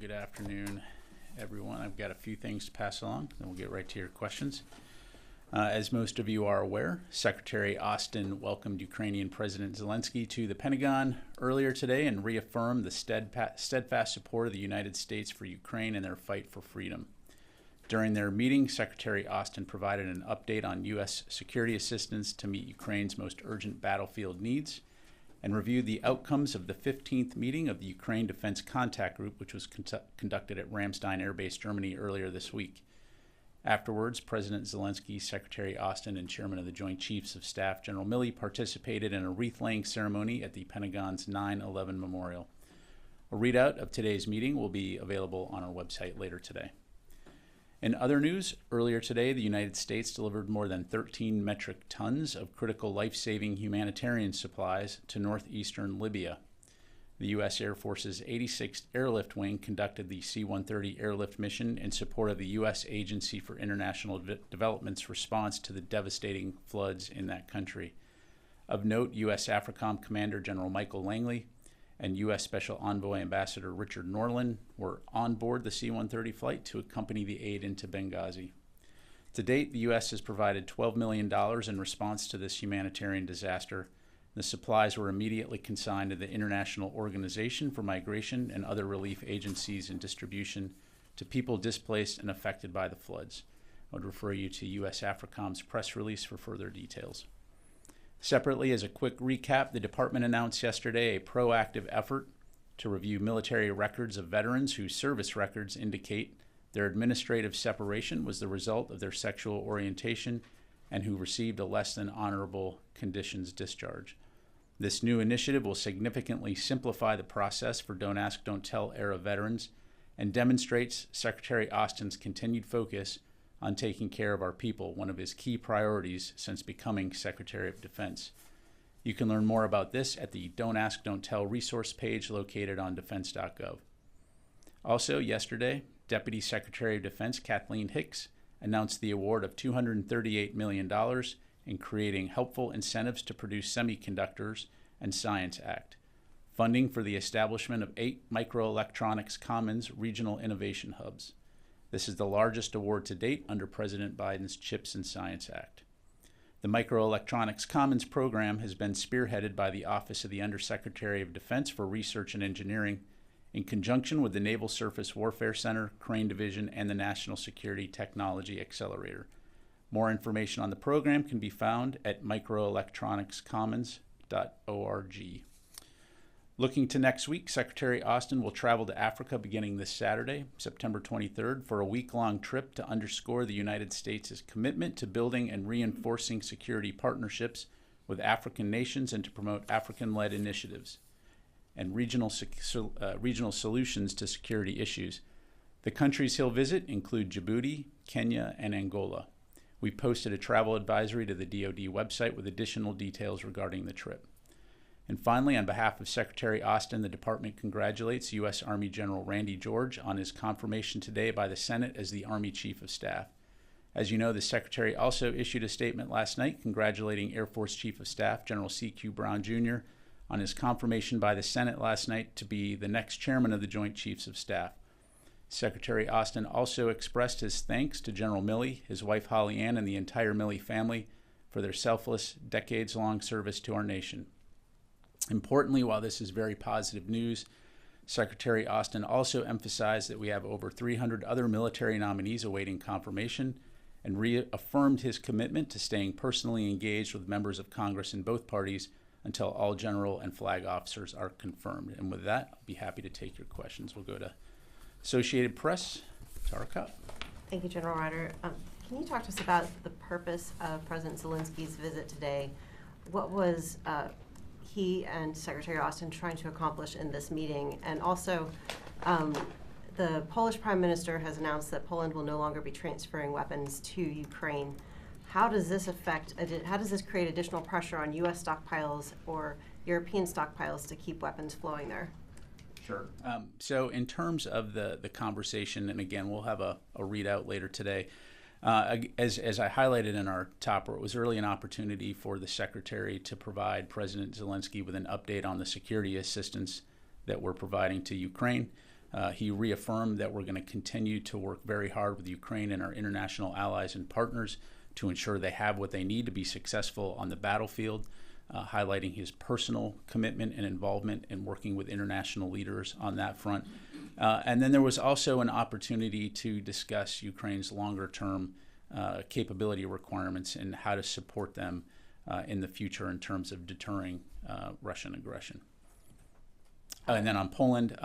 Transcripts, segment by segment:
good afternoon, everyone. I've got a few things to pass along, then we'll get right to your questions. As most of you are aware, Secretary Austin welcomed Ukrainian President Zelenskyy to the Pentagon earlier today and reaffirmed the steadfast support of the United States for Ukraine and their fight for freedom. During their meeting, Secretary Austin provided an update on U.S. security assistance to meet Ukraine's most urgent battlefield needs and reviewed the outcomes of the 15th meeting of the Ukraine Defense Contact Group, which was conducted at Ramstein Air Base, Germany, earlier this week. Afterwards, President Zelenskyy, Secretary Austin, and Chairman of the Joint Chiefs of Staff, General Milley, participated in a wreath-laying ceremony at the Pentagon's 9/11 Memorial. A readout of today's meeting will be available on our website later today. In other news, earlier today, the United States delivered more than 13 metric tons of critical life-saving humanitarian supplies to northeastern Libya. The U.S. Air Force's 86th Airlift Wing conducted the C-130 airlift mission in support of the U.S. Agency for International Development's response to the devastating floods in that country. Of note, U.S. AFRICOM Commander General Michael Langley and U.S. Special Envoy Ambassador Richard Norland were on board the C-130 flight to accompany the aid into Benghazi. To date, the U.S. has provided $12 million in response to this humanitarian disaster. The supplies were immediately consigned to the International Organization for Migration and other relief agencies in distribution to people displaced and affected by the floods. I would refer you to U.S. AFRICOM's press release for further details. Separately, as a quick recap, the department announced yesterday a proactive effort to review military records of veterans whose service records indicate their administrative separation was the result of their sexual orientation and who received a less than honorable conditions discharge. This new initiative will significantly simplify the process for Don't Ask, Don't Tell era veterans and demonstrates Secretary Austin's continued focus on taking care of our people, one of his key priorities since becoming Secretary of Defense. You can learn more about this at the Don't Ask, Don't Tell resource page located on defense.gov. Also, yesterday, Deputy Secretary of Defense Kathleen Hicks announced the award of $238 million in Creating Helpful Incentives to Produce Semiconductors and Science Act, funding for the establishment of 8 microelectronics commons regional innovation hubs. This is the largest award to date under President Biden's CHIPS and Science Act. The Microelectronics Commons program has been spearheaded by the Office of the Undersecretary of Defense for Research and Engineering in conjunction with the Naval Surface Warfare Center, Crane Division, and the National Security Technology Accelerator. More information on the program can be found at microelectronicscommons.org. Looking to next week, Secretary Austin will travel to Africa beginning this Saturday, September 23rd, for a week-long trip to underscore the United States' commitment to building and reinforcing security partnerships with African nations and to promote African-led initiatives and regional solutions to security issues. The countries he'll visit include Djibouti, Kenya, and Angola. We posted a travel advisory to the DoD website with additional details regarding the trip. And finally, on behalf of Secretary Austin, the department congratulates U.S. Army General Randy George on his confirmation today by the Senate as the Army Chief of Staff. As you know, the Secretary also issued a statement last night congratulating Air Force Chief of Staff General C.Q. Brown, Jr. on his confirmation by the Senate last night to be the next Chairman of the Joint Chiefs of Staff. Secretary Austin also expressed his thanks to General Milley, his wife Holly Ann, and the entire Milley family for their selfless, decades-long service to our nation. Importantly, while this is very positive news, Secretary Austin also emphasized that we have over 300 other military nominees awaiting confirmation and reaffirmed his commitment to staying personally engaged with members of Congress in both parties until all general and flag officers are confirmed. And with that, I'll be happy to take your questions. We'll go to Associated Press, Tara Kopp. Thank you, General Ryder. Can you talk to us about the purpose of President Zelenskyy's visit today? What was he and Secretary Austin trying to accomplish in this meeting? And also, the Polish Prime Minister has announced that Poland will no longer be transferring weapons to Ukraine. How does this create additional pressure on U.S. stockpiles or European stockpiles to keep weapons flowing there? Sure. So in terms of the conversation, and again, we'll have a readout later today, as I highlighted in our topper, it was really an opportunity for the Secretary to provide President Zelenskyy with an update on the security assistance that we're providing to Ukraine. He reaffirmed that we're going to continue to work very hard with Ukraine and our international allies and partners to ensure they have what they need to be successful on the battlefield, highlighting his personal commitment and involvement in working with international leaders on that front. And then there was also an opportunity to discuss Ukraine's longer-term capability requirements and how to support them in the future in terms of deterring Russian aggression. And then on Poland,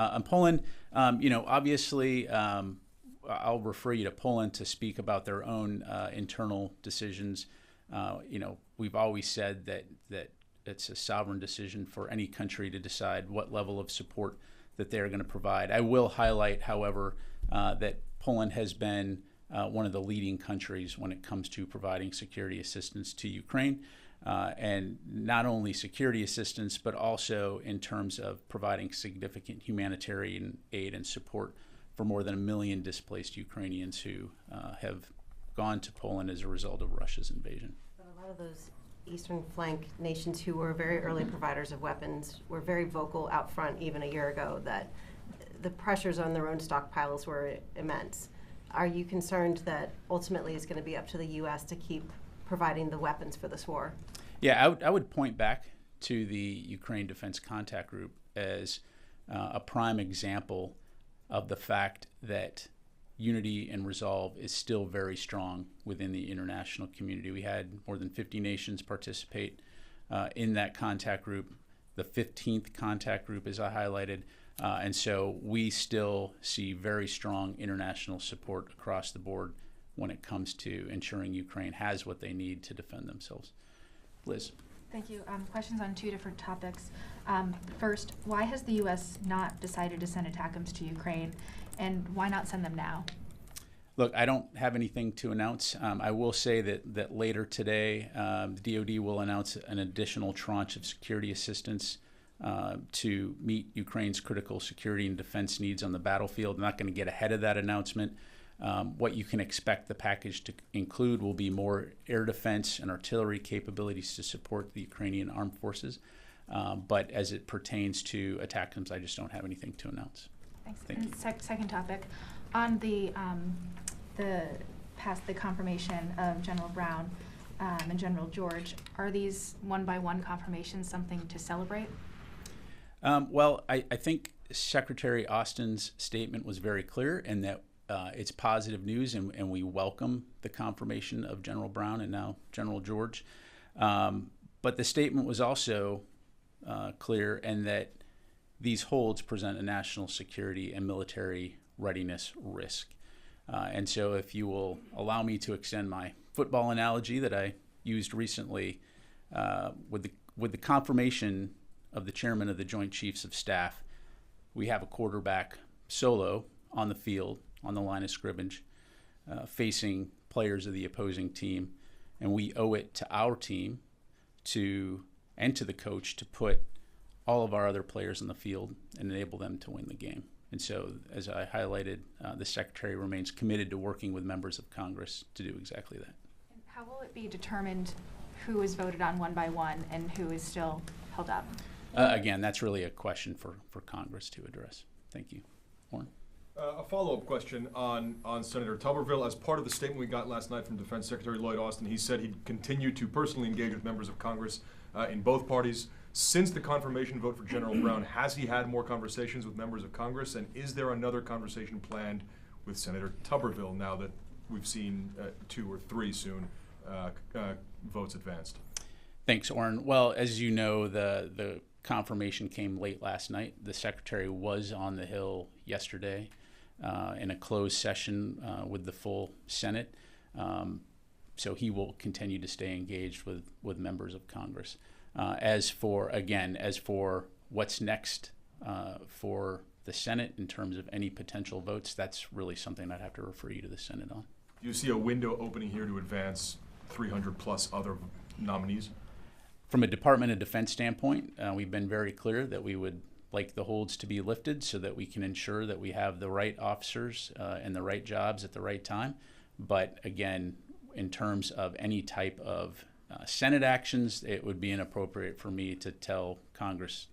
obviously, I'll refer you to Poland to speak about their own internal decisions. We've always said that it's a sovereign decision for any country to decide what level of support that they're going to provide. I will highlight, however, that Poland has been one of the leading countries when it comes to providing security assistance to Ukraine. And not only security assistance, but also in terms of providing significant humanitarian aid and support for more than 1 million displaced Ukrainians who have gone to Poland as a result of Russia's invasion. But a lot of those eastern flank nations who were very early providers of weapons were very vocal out front even a year ago that the pressures on their own stockpiles were immense. Are you concerned that ultimately it's going to be up to the U.S. to keep providing the weapons for this war? Yeah, I would point back to the Ukraine Defense Contact Group as a prime example of the fact that unity and resolve is still very strong within the international community. We had more than 50 nations participate in that contact group, the 15th contact group, as I highlighted. And so we still see very strong international support across the board when it comes to ensuring Ukraine has what they need to defend themselves. Liz. Thank you. Questions on two different topics. First, why has the U.S. not decided to send ATACMS to Ukraine, and why not send them now? Look, I don't have anything to announce. I will say that later today, the DoD will announce an additional tranche of security assistance to meet Ukraine's critical security and defense needs on the battlefield. I'm not going to get ahead of that announcement. What you can expect the package to include will be more air defense and artillery capabilities to support the Ukrainian armed forces. But as it pertains to ATACMS, I just don't have anything to announce. Thanks. Thank you. Second topic, on the confirmation of General Brown and General George, are these one-by-one confirmations something to celebrate? Well, I think Secretary Austin's statement was very clear in that it's positive news, and we welcome the confirmation of General Brown and now General George. But the statement was also clear in that these holds present a national security and military readiness risk. And so if you will allow me to extend my football analogy that I used recently, with the confirmation of the chairman of the Joint Chiefs of Staff, we have a quarterback solo on the field, on the line of scrimmage, facing players of the opposing team. And we owe it to our team and to the coach to put all of our other players on the field and enable them to win the game. And so, as I highlighted, the Secretary remains committed to working with members of Congress to do exactly that. And how will it be determined who is voted on one by one and who is still held up? Again, that's really a question for Congress to address. Thank you. Warren? A follow-up question on Senator Tuberville. As part of the statement we got last night from Defense Secretary Lloyd Austin, he said he'd continue to personally engage with members of Congress in both parties. Since the confirmation vote for General Brown, has he had more conversations with members of Congress, and is there another conversation planned with Senator Tuberville now that we've seen 2 or 3 soon votes advanced? Thanks, Orrin. Well, as you know, the confirmation came late last night. The Secretary was on the Hill yesterday in a closed session with the full Senate. So he will continue to stay engaged with members of Congress. As for what's next for the Senate in terms of any potential votes, that's really something I'd have to refer you to the Senate on. Do you see a window opening here to advance 300 plus other nominees? From a Department of Defense standpoint, we've been very clear that we would like the holds to be lifted so that we can ensure that we have the right officers and the right jobs at the right time. But again, in terms of any type of Senate actions, it would be inappropriate for me to tell Congress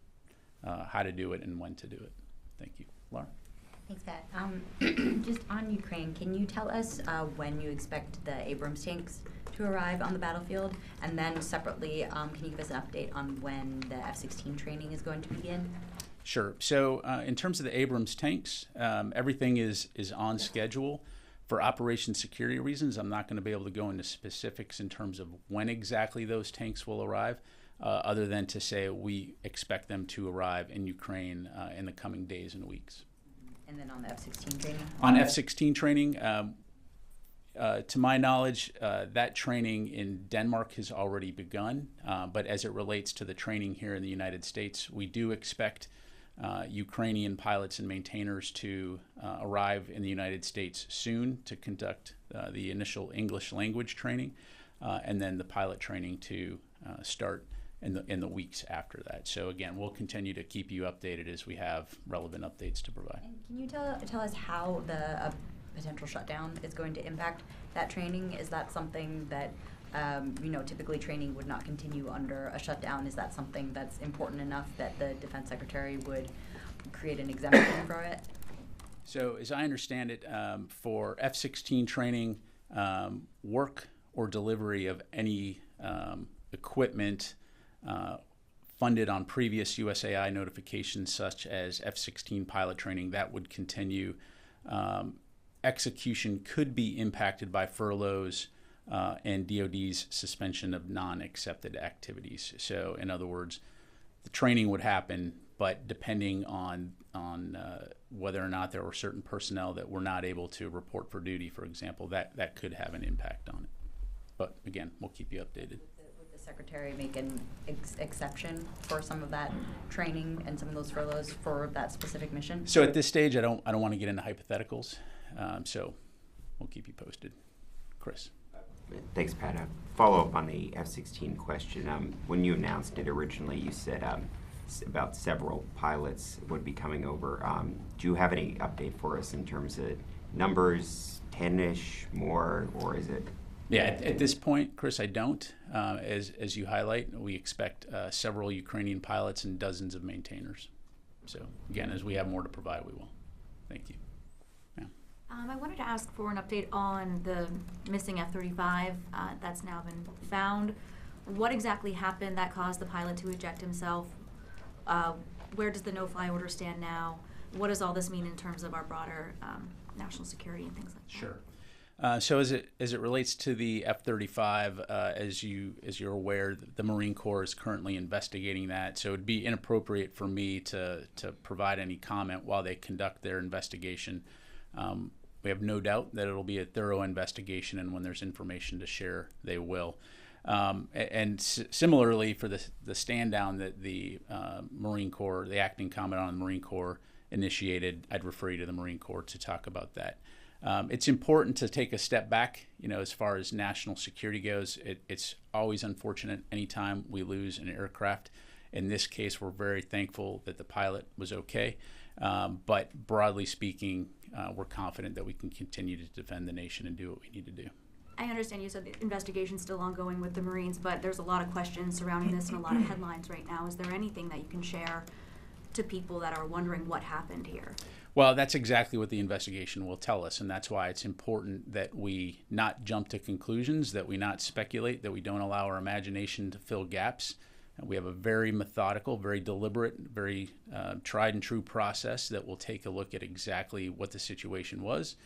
how to do it and when to do it. Thank you. Laura? Thanks, Pat. Just on Ukraine, can you tell us when you expect the Abrams tanks to arrive on the battlefield? And then separately, can you give us an update on when the F-16 training is going to begin? Sure. So in terms of the Abrams tanks, everything is on schedule. For operation security reasons, I'm not going to be able to go into specifics in terms of when exactly those tanks will arrive, other than to say we expect them to arrive in Ukraine in the coming days and weeks. And then on the F-16 training? On F-16 training, to my knowledge, that training in Denmark has already begun, but as it relates to the training here in the United States, we do expect Ukrainian pilots and maintainers to arrive in the United States soon to conduct the initial English language training, and then the pilot training to start in the weeks after that. So again, we'll continue to keep you updated as we have relevant updates to provide. And can you tell us how the potential shutdown is going to impact that training? Is that something that typically training would not continue under a shutdown? Is that something that's important enough that the Defense Secretary would create an exemption for it? So as I understand it, for F-16 training, work or delivery of any equipment funded on previous USAI notifications, such as F-16 pilot training, that would continue. Execution could be impacted by furloughs and DoD's suspension of non-accepted activities. So in other words, the training would happen, but depending on whether or not there were certain personnel that were not able to report for duty, for example, that could have an impact on it. But again, we'll keep you updated. Would the Secretary make an exception for some of that training and some of those furloughs for that specific mission? So at this stage, I don't want to get into hypotheticals. So we'll keep you posted. Chris. Thanks, Pat. A follow-up on the F-16 question. When you announced it originally, you said about several pilots would be coming over. Do you have any update for us in terms of numbers, 10-ish, more, or is it? Yeah, at this point, Chris, I don't. As you highlight, we expect several Ukrainian pilots and dozens of maintainers. So again, as we have more to provide, we will. Thank you. I wanted to ask for an update on the missing F-35 that's now been found. What exactly happened that caused the pilot to eject himself? Where does the no-fly order stand now? What does all this mean in terms of our broader national security and things like that? Sure. So as it relates to the F-35, as you're aware, the Marine Corps is currently investigating that. So it'd be inappropriate for me to provide any comment while they conduct their investigation. We have no doubt that it'll be a thorough investigation, and when there's information to share, they will. Similarly, for the stand down that the Marine Corps, the acting commandant on the Marine Corps initiated, I'd refer you to the Marine Corps to talk about that. It's important to take a step back, as far as national security goes. It's always unfortunate anytime we lose an aircraft. In this case, we're very thankful that the pilot was okay. But broadly speaking, we're confident that we can continue to defend the nation and do what we need to do. I understand you said the investigation's still ongoing with the Marines, but there's a lot of questions surrounding this and a lot of headlines right now. Is there anything that you can share to people that are wondering what happened here? Well, that's exactly what the investigation will tell us, and that's why it's important that we not jump to conclusions, that we not speculate, that we don't allow our imagination to fill gaps. We have a very methodical, very deliberate, very tried and true process that will take a look at exactly what the situation was,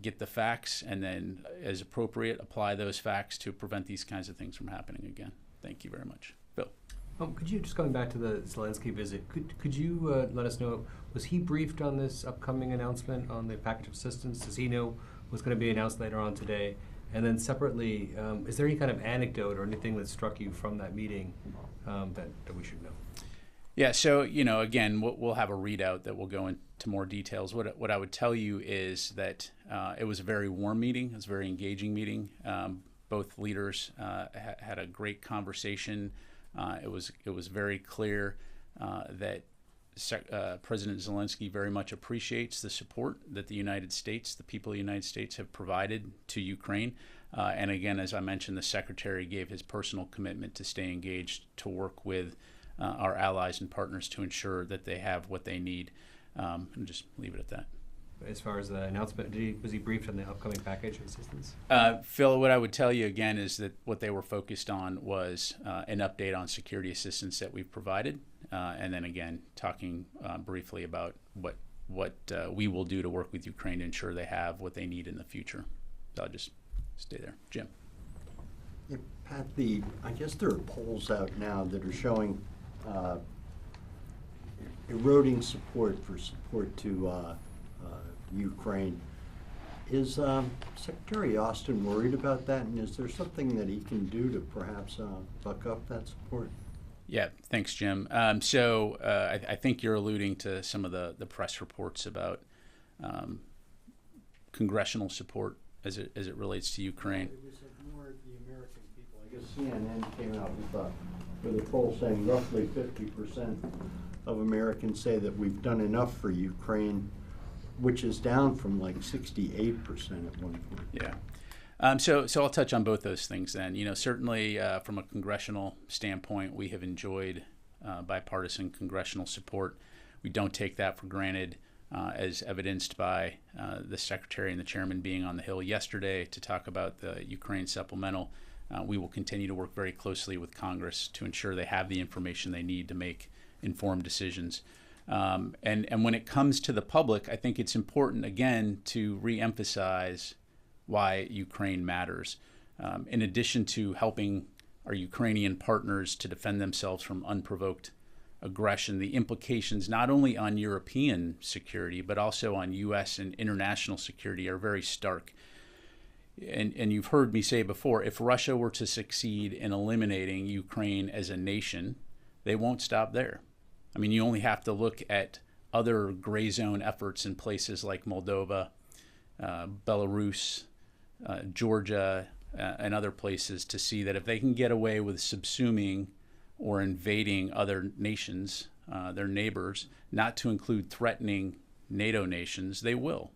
get the facts, and then, as appropriate, apply those facts to prevent these kinds of things from happening again. Thank you very much. Bill. Could you, just going back to the Zelenskyy visit, could you let us know, was he briefed on this upcoming announcement on the package of assistance? Does he know what's going to be announced later on today? And then separately, is there any kind of anecdote or anything that struck you from that meeting that we should know? Yeah, so, again, we'll have a readout that will go into more details. What I would tell you is that it was a very warm meeting. It was a very engaging meeting. Both leaders had a great conversation. It was very clear that President Zelenskyy very much appreciates the support that the United States, the people of the United States, have provided to Ukraine. And again, as I mentioned, the Secretary gave his personal commitment to stay engaged, to work with our allies and partners to ensure that they have what they need. And just leave it at that. As far as the announcement, was he briefed on the upcoming package of assistance? Phil, what I would tell you again is that what they were focused on was an update on security assistance that we've provided, and then again talking briefly about what we will do to work with Ukraine to ensure they have what they need in the future. So I'll just stay there. Jim. Yeah, Pat, I guess there are polls out now that are showing eroding support to Ukraine. Is Secretary Austin worried about that, and is there something that he can do to perhaps buck up that support? Yeah, thanks, Jim. So I think you're alluding to some of the press reports about congressional support as it relates to Ukraine. It was more the American people. I guess CNN came out with a poll saying roughly 50% of Americans say that we've done enough for Ukraine, which is down from like 68% at one point. Yeah. So I'll touch on both those things then. Certainly from a congressional standpoint, we have enjoyed bipartisan congressional support. We don't take that for granted, as evidenced by the Secretary and the Chairman being on the Hill yesterday to talk about the Ukraine supplemental. We will continue to work very closely with Congress to ensure they have the information they need to make informed decisions. And when it comes to the public, I think it's important, again, to reemphasize why Ukraine matters. In addition to helping our Ukrainian partners to defend themselves from unprovoked aggression, the implications not only on European security, but also on U.S. and international security are very stark. And you've heard me say before, if Russia were to succeed in eliminating Ukraine as a nation, they won't stop there. I mean, you only have to look at other gray zone efforts in places like Moldova, Belarus, Georgia, and other places to see that if they can get away with subsuming or invading other nations, their neighbors, not to include threatening NATO nations, they will.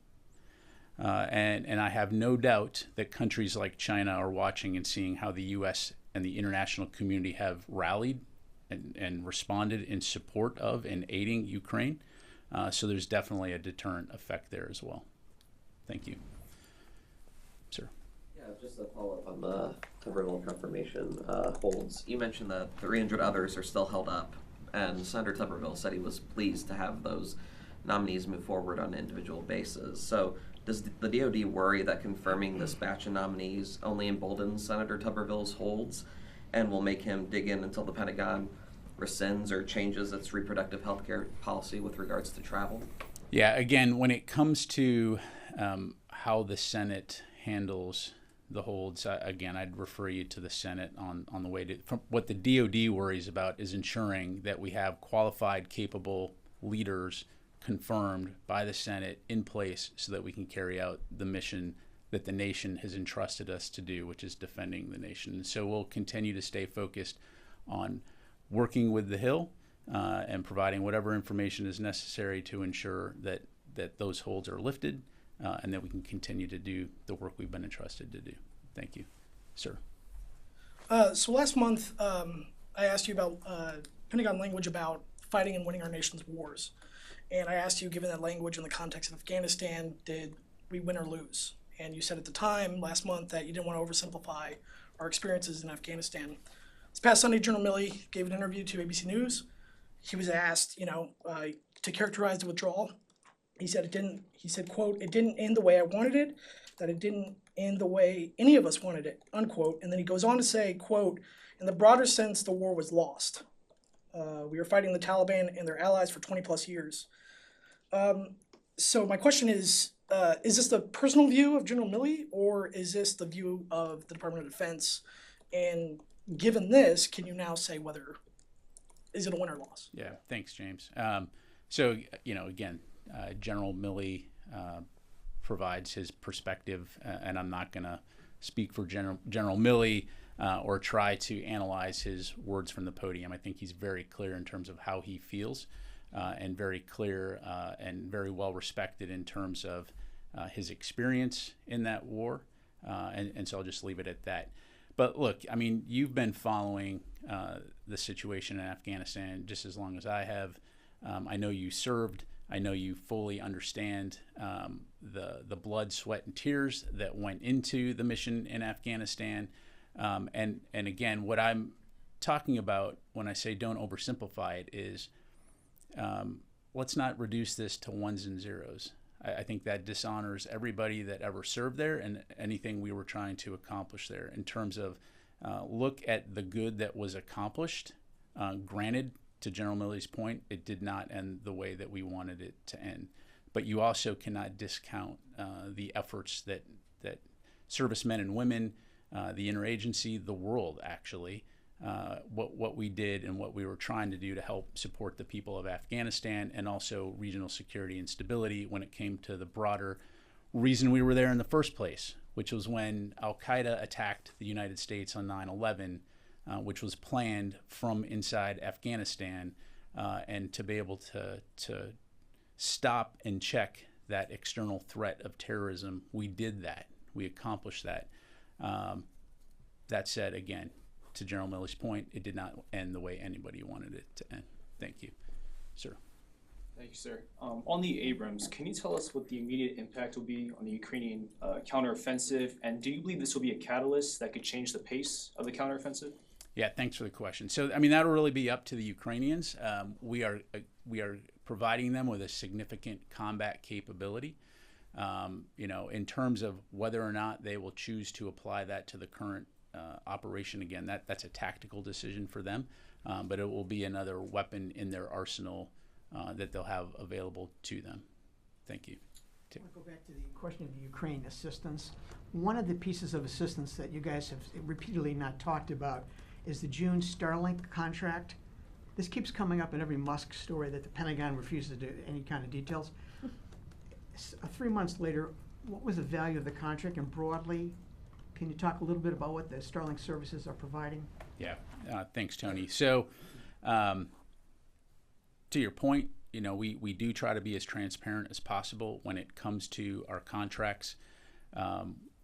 And I have no doubt that countries like China are watching and seeing how the U.S. and the international community have rallied and responded in support of and aiding Ukraine. So there's definitely a deterrent effect there as well. Thank you. Sir. Yeah, just a follow-up on the Tuberville confirmation holds. You mentioned that 300 others are still held up, and Senator Tuberville said he was pleased to have those nominees move forward on an individual basis. So does the DoD worry that confirming this batch of nominees only emboldens Senator Tuberville's holds and will make him dig in until the Pentagon rescinds or changes its reproductive health care policy with regards to travel? Yeah, again, when it comes to how the Senate handles the holds, again, I'd refer you to the Senate on the way to, what the DoD worries about is ensuring that we have qualified, capable leaders confirmed by the Senate in place so that we can carry out the mission that the nation has entrusted us to do, which is defending the nation. And so we'll continue to stay focused on working with the Hill and providing whatever information is necessary to ensure that those holds are lifted and that we can continue to do the work we've been entrusted to do. Thank you. Sir. So last month, I asked you about Pentagon language about fighting and winning our nation's wars. And I asked you, given that language in the context of Afghanistan, did we win or lose? And you said at the time, last month, that you didn't want to oversimplify our experiences in Afghanistan. This past Sunday, General Milley gave an interview to ABC News. He was asked, to characterize the withdrawal. He said, quote, "It didn't end the way I wanted it, that it didn't end the way any of us wanted it," unquote. And then he goes on to say, quote, "In the broader sense, the war was lost. We were fighting the Taliban and their allies for 20 plus years." So my question is this the personal view of General Milley, or is this the view of the Department of Defense? And given this, can you now say whether, is it a win or loss? Yeah, thanks, James. So, again, General Milley provides his perspective, and I'm not going to speak for General Milley or try to analyze his words from the podium. I think he's very clear in terms of how he feels and very clear and very well respected in terms of his experience in that war. And so I'll just leave it at that. But look, I mean, you've been following the situation in Afghanistan just as long as I have. I know you served I know you fully understand the blood, sweat, and tears that went into the mission in Afghanistan. And again, what I'm talking about when I say don't oversimplify it is let's not reduce this to ones and zeros. I think that dishonors everybody that ever served there and anything we were trying to accomplish there in terms of look at the good that was accomplished. Granted, to General Milley's point, it did not end the way that we wanted it to end. But you also cannot discount the efforts that servicemen and women, the interagency, the world actually, what we did and what we were trying to do to help support the people of Afghanistan and also regional security and stability when it came to the broader reason we were there in the first place, which was when Al-Qaeda attacked the United States on 9/11, which was planned from inside Afghanistan, and to be able to stop and check that external threat of terrorism, we did that. We accomplished that. That said, again, to General Milley's point, it did not end the way anybody wanted it to end. Thank you, sir. Thank you, sir. On the Abrams, can you tell us what the immediate impact will be on the Ukrainian counteroffensive, and do you believe this will be a catalyst that could change the pace of the counteroffensive? Yeah, thanks for the question. So, I mean, that'll really be up to the Ukrainians. We are providing them with a significant combat capability. In terms of whether or not they will choose to apply that to the current operation, again, that's a tactical decision for them, but it will be another weapon in their arsenal that they'll have available to them. Thank you. I want to go back to the question of the Ukraine assistance. One of the pieces of assistance that you guys have repeatedly not talked about is the June Starlink contract. This keeps coming up in every Musk story that the Pentagon refuses to do any kind of details. 3 months later, what was the value of the contract, and broadly, can you talk a little bit about what the Starlink services are providing? Yeah, thanks, Tony. So, to your point, we do try to be as transparent as possible when it comes to our contracts.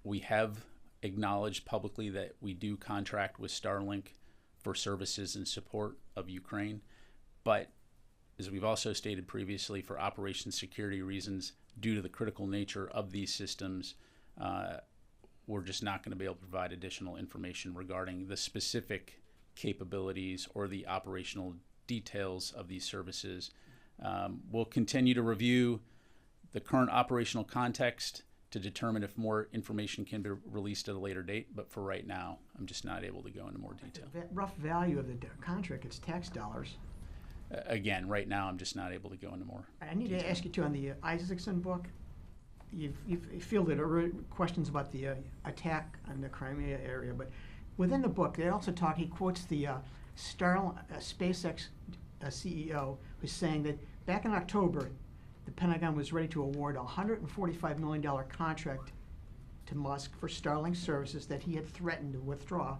We have acknowledged publicly that we do contract with Starlink for services in support of Ukraine, but as we've also stated previously, for operation security reasons, due to the critical nature of these systems, we're just not going to be able to provide additional information regarding the specific capabilities or the operational details of these services. We'll continue to review the current operational context to determine if more information can be released at a later date, but for right now, I'm just not able to go into more detail. The rough value of the contract, it's tax dollars. Again, right now, I'm just not able to go into more I need detail. to ask you too, on the Isaacson book, you've fielded questions about the attack on the Crimea area, but within the book, they also talk, he quotes the SpaceX CEO, who's saying that back in October, the Pentagon was ready to award a $145 million contract to Musk for Starlink services that he had threatened to withdraw.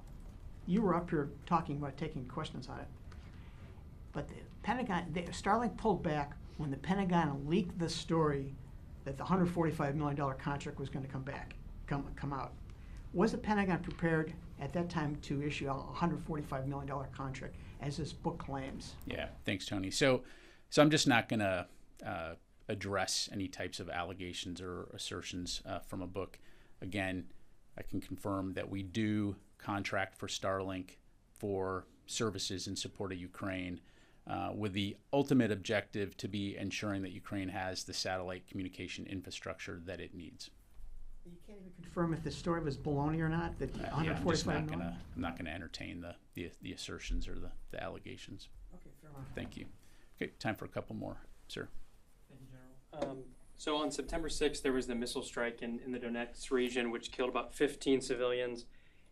You were up here talking about taking questions on it. But the Pentagon, Starlink pulled back when the Pentagon leaked the story that the $145 million contract was going to come out. Was the Pentagon prepared at that time to issue a $145 million contract, as this book claims? Yeah, thanks, Tony. So I'm just not going to address any types of allegations or assertions from a book. Again, I can confirm that we do contract for Starlink for services in support of Ukraine, with the ultimate objective to be ensuring that Ukraine has the satellite communication infrastructure that it needs. You can't even confirm if the story was baloney or not, that I'm just $145 million? I'm not going to entertain the assertions or the allegations. Okay, fair enough. Thank you. Okay, time for a couple more, sir. Thank you, General. So on September 6th, there was the missile strike in the Donetsk region, which killed about 15 civilians.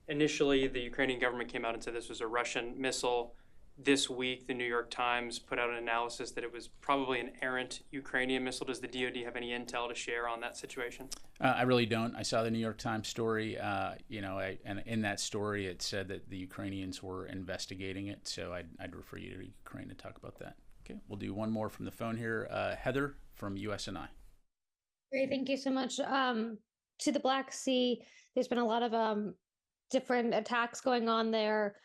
Initially, the Ukrainian government came out and said this was a Russian missile. This week, the New York Times put out an analysis that it was probably an errant Ukrainian missile. Does the DoD have any intel to share on that situation? I really don't. I saw the New York Times story, and in that story, it said that the Ukrainians were investigating it. So I'd refer you to Ukraine to talk about that. Okay, we'll do one more from the phone here. Heather from USNI. Great, thank you so much. To the Black Sea, there's been a lot of different attacks going on there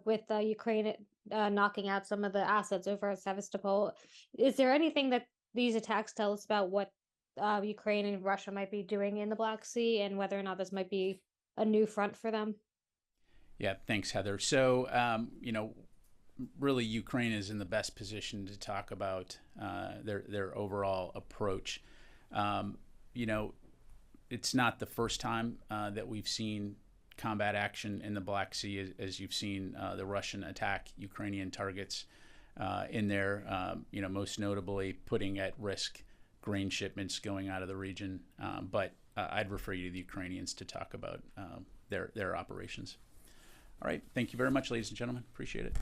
with Ukraine knocking out some of the assets over at Sevastopol. Is there anything that these attacks tell us about what Ukraine and Russia might be doing in the Black Sea, and whether or not this might be a new front for them? Yeah, thanks, Heather. So, really, Ukraine is in the best position to talk about their overall approach. It's not the first time that we've seen combat action in the Black Sea, as you've seen the Russian attack Ukrainian targets in there, most notably putting at risk grain shipments going out of the region. But I'd refer you to the Ukrainians to talk about their operations. All right. Thank you very much, ladies and gentlemen. Appreciate it.